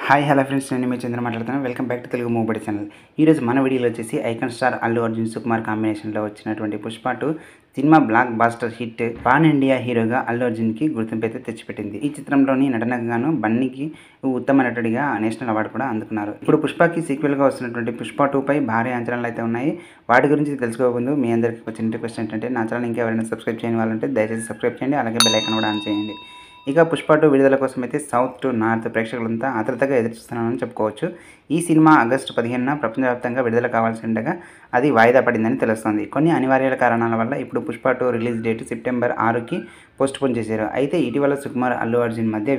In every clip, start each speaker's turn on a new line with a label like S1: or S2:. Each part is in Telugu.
S1: హాయ్ హలో ఫ్రెండ్స్, నేను మీ చంద్ర మాట్లాడుతున్నాను. Welcome back to Telugu movie channel. ఈరోజు మన వీడియోలో వచ్చేసి ఐకాన్ స్టార్ అల్లు అర్జున్ సుకుమార్ కాంబినేషన్లో వచ్చినటువంటి Pushpa 2 cinema blockbuster hit pan India హీరోగా అల్లు అర్జున్కి గుర్తింపు అయితే తెచ్చిపెట్టింది. ఈ చిత్రంలోని నటనకు గాను బన్నీకి ఉత్తమ నటుడిగా నేషనల్ అవార్డు కూడా అందుకున్నారు. ఇప్పుడు పుష్పకి సీక్వెల్గా వస్తున్నటువంటి పుష్ప 2 పై భారీ అంచనాలు అయితే ఉన్నాయి. వాటి గురించి తెలుసుకోకముందు మీ అందరికీ వచ్చిన రిక్వెస్ట్ ఏంటంటే, నా ఛానల్ ఇంకా ఎవరైనా సబ్స్క్రైబ్ చేయని వాళ్ళంటే దయచేసి సబ్స్క్రైబ్ చేయండి, అలాగే బెల్ ఐకాన్ కూడా ఆన్ చేయండి. ఇక పుష్ప 2 విడుదల కోసం అయితే సౌత్ టు నార్త్ ప్రేక్షకులంతా ఆతృతగా ఎదురుస్తున్నారని చెప్పుకోవచ్చు. ఈ సినిమా ఆగస్టు 15న ప్రపంచవ్యాప్తంగా విడుదల కావాల్సి ఉండగా అది వాయిదా పడిందని తెలుస్తోంది. కొన్ని అనివార్య కారణాల వల్ల ఇప్పుడు పుష్ప 2 రిలీజ్ డేట్ సెప్టెంబర్ 6కి పోస్ట్పోన్ చేశారు. అయితే ఇటీవల సుకుమార్ అల్లు అర్జున్ మధ్య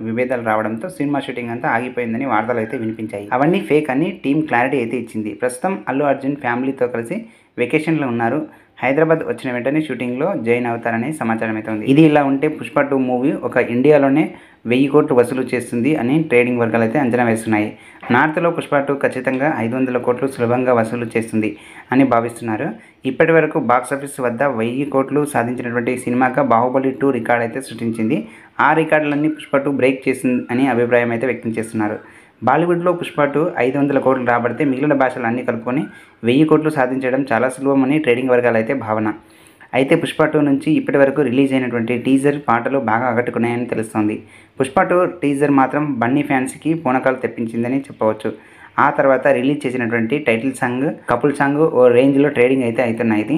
S1: విభేదాలు రావడంతో సినిమా షూటింగ్ అంతా ఆగిపోయిందని వార్తలు అయితే వినిపించాయి. అవన్నీ ఫేక్ అని టీమ్ క్లారిటీ అయితే ఇచ్చింది. ప్రస్తుతం అల్లు అర్జున్ ఫ్యామిలీతో కలిసి వెకేషన్లో ఉన్నారు. హైదరాబాద్ వచ్చిన వెంటనే షూటింగ్లో జాయిన్ అవుతారనే సమాచారం అయితే ఉంది. ఇది ఇలా ఉంటే పుష్ప 2 మూవీ ఒక ఇండియాలోనే 1000 కోట్లు వసూలు చేస్తుంది అని ట్రేడింగ్ వర్గాలు అయితే అంచనా వేస్తున్నాయి. నార్త్లో పుష్ప 2 ఖచ్చితంగా 500 కోట్లు సులభంగా వసూలు చేస్తుంది అని భావిస్తున్నారు. ఇప్పటి వరకు బాక్సాఫీస్ వద్ద 1000 కోట్లు సాధించినటువంటి సినిమాగా బాహుబలి 2 రికార్డ్ అయితే సృష్టించింది. ఆ రికార్డులన్నీ పుష్ప 2 బ్రేక్ చేసింది అని అభిప్రాయం అయితే వ్యక్తం చేస్తున్నారు. బాలీవుడ్లో పుష్ప 2 500 కోట్లు రాబడితే మిగిలిన భాషలు అన్నీ కలుపుకొని 1000 కోట్లు సాధించడం చాలా సులభమని ట్రేడింగ్ వర్గాలు అయితే భావన. అయితే పుష్ప 2 నుంచి ఇప్పటి వరకు రిలీజ్ అయినటువంటి టీజర్ పాటలు బాగా ఆకట్టుకున్నాయని తెలుస్తోంది. పుష్ప 2 టీజర్ మాత్రం బన్నీ ఫ్యాన్స్కి పూనకాలు తెప్పించిందని చెప్పవచ్చు. ఆ తర్వాత రిలీజ్ చేసినటువంటి టైటిల్ సాంగ్, కపుల్ సాంగ్ ఓ రేంజ్లో ట్రేడింగ్ అయితే అవుతున్నాయి.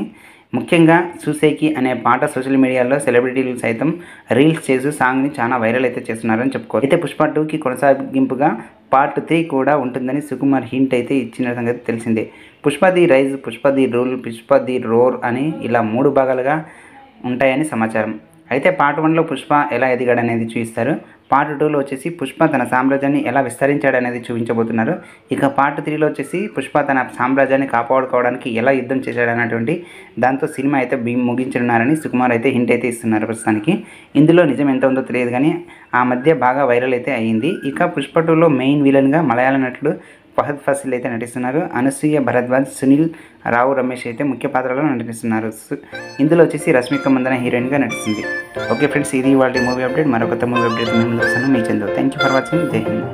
S1: ముఖ్యంగా చూసేకి అనే పాట సోషల్ మీడియాలో సెలబ్రిటీలు సైతం రీల్స్ చేసి సాంగ్ని చాలా వైరల్ అయితే చేస్తున్నారని చెప్పుకోవచ్చు. అయితే పుష్ప 2కి కొనసాగింపుగా పార్ట్ 3 కూడా ఉంటుందని సుకుమార్ హింట్ అయితే ఇచ్చిన సంగతి తెలిసిందే. Pushpa the rise, Pushpa the rule, Pushpa the roar అని ఇలా 3 భాగాలుగా ఉంటాయని సమాచారం. అయితే పార్ట్ 1లో పుష్ప ఎలా ఎదిగాడనేది చూపిస్తారు. పార్ట్ 2లో వచ్చేసి పుష్ప తన సామ్రాజ్యాన్ని ఎలా విస్తరించాడనేది చూపించబోతున్నారు. ఇక పార్ట్ 3లో వచ్చేసి పుష్ప తన సామ్రాజ్యాన్ని కాపాడుకోవడానికి ఎలా యుద్ధం చేశాడనేటువంటి దాంతో సినిమా అయితే ముగించనున్నారని సుకుమార్ అయితే హింట్ అయితే ఇస్తున్నారు ప్రస్తుతానికి. ఇందులో నిజం ఎంత ఉందో తెలియదు కానీ ఆ మధ్య బాగా వైరల్ అయితే అయ్యింది. ఇక పుష్ప 2లో మెయిన్ విలన్గా మలయాళ నటుడు ఫహద్ ఫాసిల్ అయితే నటిస్తున్నారు. అనసూయ భరద్వాజ్, సునీల్ రావు రమేష్ అయితే ముఖ్య పాత్రలో నటిస్తున్నారు. ఇందులో వచ్చేసి రష్మిక మందన హీరోయిన్గా నటిస్తుంది. ఓకే ఫ్రెండ్స్, ఇది ఇవాళ మూవీ అప్డేట్. మరో కొత్త మూవీ అప్డేట్ మేము ముందు వస్తాను. మీ Chandu. Thank you for watching. జై హింద్.